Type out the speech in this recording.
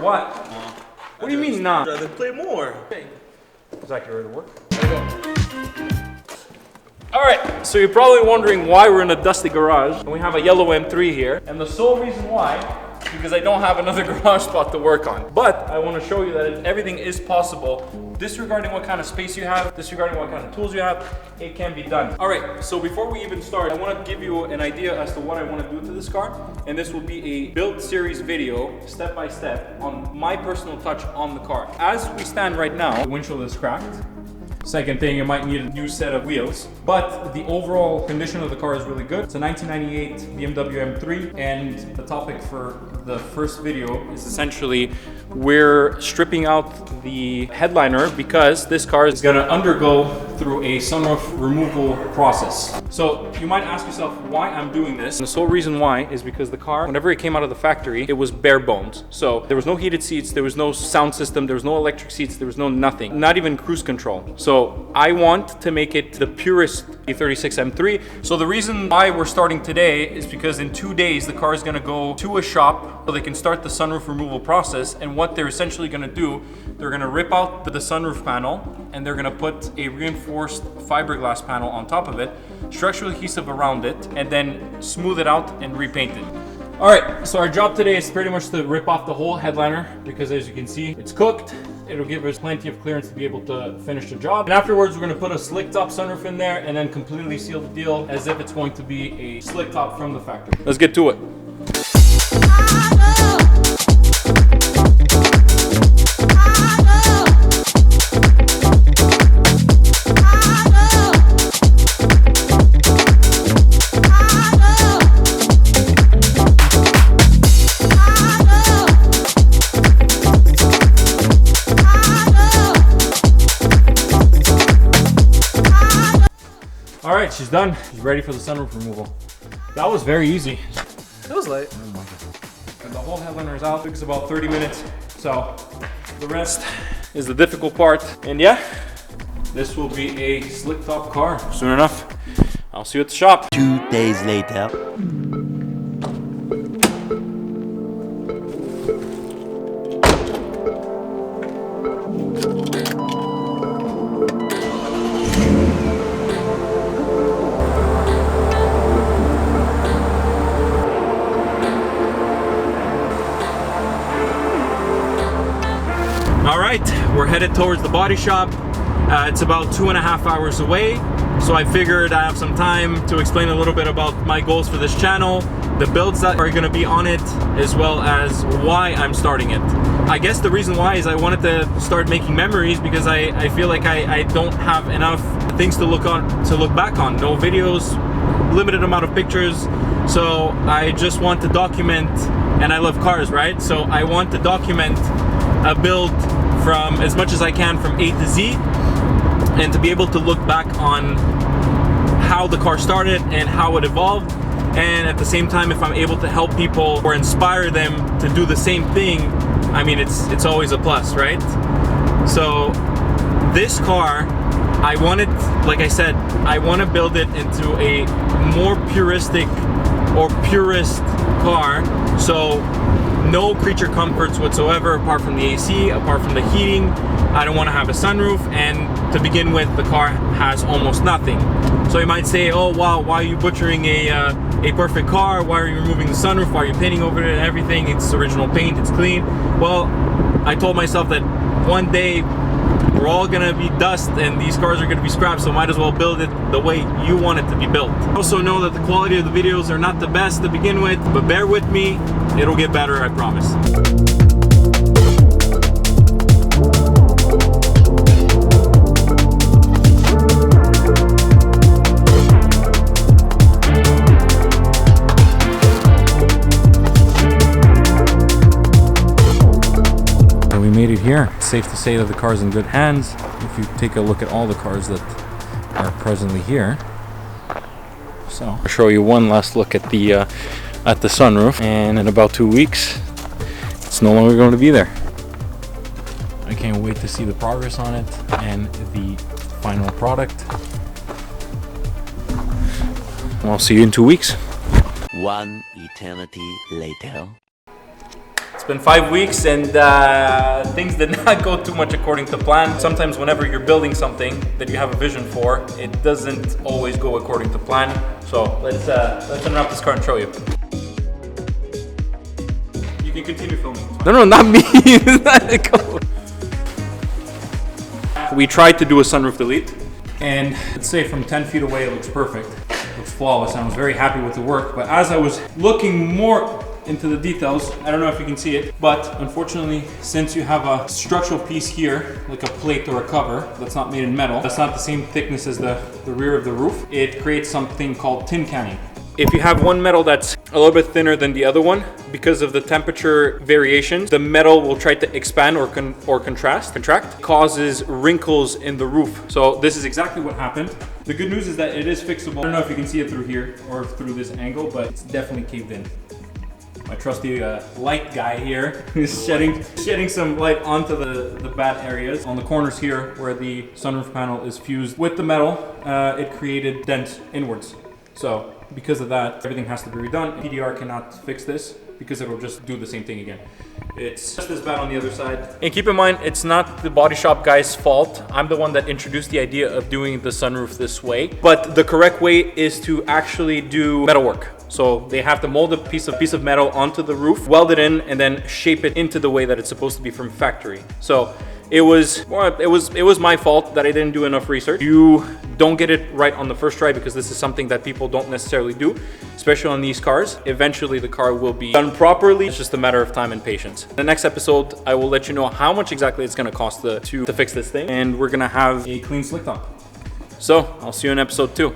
what? What do you mean nah? I'd rather play more. Zach, you ready to work? Alright, so you're probably wondering why we're in a dusty garage and we have a yellow M3 here. And the sole reason why is because I don't have another garage spot to work on. But I want to show you that everything is possible. Disregarding what kind of space you have, disregarding what kind of tools you have, it can be done. Alright, so before we even start, I want to give you an idea as to what I want to do to this car. And this will be a build series video, step by step, on my personal touch on the car. As we stand right now, the windshield is cracked. Second thing, you might need a new set of wheels, but the overall condition of the car is really good. It's a 1998 BMW M3, and the topic for the first video is essentially we're stripping out the headliner because this car is gonna undergo through a sunroof removal process. So you might ask yourself why I'm doing this. And the sole reason why is because the car, whenever it came out of the factory, it was bare bones. So there was no heated seats, there was no sound system, there was no electric seats, there was no nothing, not even cruise control. So I want to make it the purest E36 M3. So the reason why we're starting today is because in 2 days, the car is gonna go to a shop so they can start the sunroof removal process. And what they're essentially gonna do, they're gonna rip out the sunroof panel and they're gonna put a reinforced fiberglass panel on top of it, structural adhesive around it, and then smooth it out and repaint it. All right, so our job today is pretty much to rip off the whole headliner because as you can see, it's cooked. It'll give us plenty of clearance to be able to finish the job. And afterwards, we're gonna put a slick top sunroof in there and then completely seal the deal as if it's going to be a slick top from the factory. Let's get to it. All right, she's done. She's ready for the sunroof removal. That was very easy. It was light. Oh my God. And the whole headliner is out. It takes about 30 minutes. So the rest is the difficult part. And yeah, this will be a slick top car soon enough. I'll see you at the shop. 2 days later. All right, we're headed towards the body shop. It's about 2.5 hours away. So I figured I have some time to explain a little bit about my goals for this channel, the builds that are gonna be on it, as well as why I'm starting it. I guess the reason why is I wanted to start making memories because I feel like I don't have enough things to look back on. No videos, limited amount of pictures. So I just want to document, and I love cars, right? So I want to document a build from as much as I can from A to Z, and to be able to look back on how the car started and how it evolved, and at the same time, if I'm able to help people or inspire them to do the same thing, I mean, it's always a plus, right? So this car, I wanted, like I said, I want to build it into a more puristic or purist car. So no creature comforts whatsoever apart from the AC, apart from the heating. I don't want to have a sunroof, and to begin with, the car has almost nothing. So you might say, oh wow, why are you butchering a perfect car? Why are you removing the sunroof? Why are you painting over it and everything? It's original paint, it's clean. Well, I told myself that one day we're all gonna be dust and these cars are gonna be scrapped, so might as well build it the way you want it to be built. Also know that the quality of the videos are not the best to begin with, but bear with me, it'll get better, I promise. We made it here. It's safe to say that the car's in good hands. If you take a look at all the cars that are presently here. So I'll show you one last look at the sunroof, and in about 2 weeks it's no longer going to be there. I can't wait to see the progress on it and the final product. I'll see you in 2 weeks. One eternity later. It's been 5 weeks and things did not go too much according to plan. Sometimes whenever you're building something that you have a vision for, it doesn't always go according to plan. So let's unwrap this car and show you. You can continue filming. No, not me. We tried to do a sunroof delete, and let's say from 10 feet away it looks perfect. It looks flawless, and I was very happy with the work. But as I was looking more into the details, I don't know if you can see it, but unfortunately, since you have a structural piece here, like a plate or a cover that's not made in metal, that's not the same thickness as the rear of the roof, it creates something called tin canning. If you have one metal that's a little bit thinner than the other one, because of the temperature variations, the metal will try to expand or contract, causes wrinkles in the roof. So this is exactly what happened. The good news is that it is fixable. I don't know if you can see it through here or through this angle, but it's definitely caved in. My trusty light guy here is shedding some light onto the bad areas. On the corners here, where the sunroof panel is fused with the metal, it created dents inwards. So because of that, everything has to be redone. PDR cannot fix this because it will just do the same thing again. It's just as bad on the other side. And keep in mind, it's not the body shop guy's fault. I'm the one that introduced the idea of doing the sunroof this way. But the correct way is to actually do metal work. So they have to mold a piece of metal onto the roof, weld it in, and then shape it into the way that it's supposed to be from factory. So it was my fault that I didn't do enough research. You don't get it right on the first try because this is something that people don't necessarily do, especially on these cars. Eventually the car will be done properly. It's just a matter of time and patience. In the next episode, I will let you know how much exactly it's gonna cost to fix this thing, and we're gonna have a clean slick top. So I'll see you in episode 2.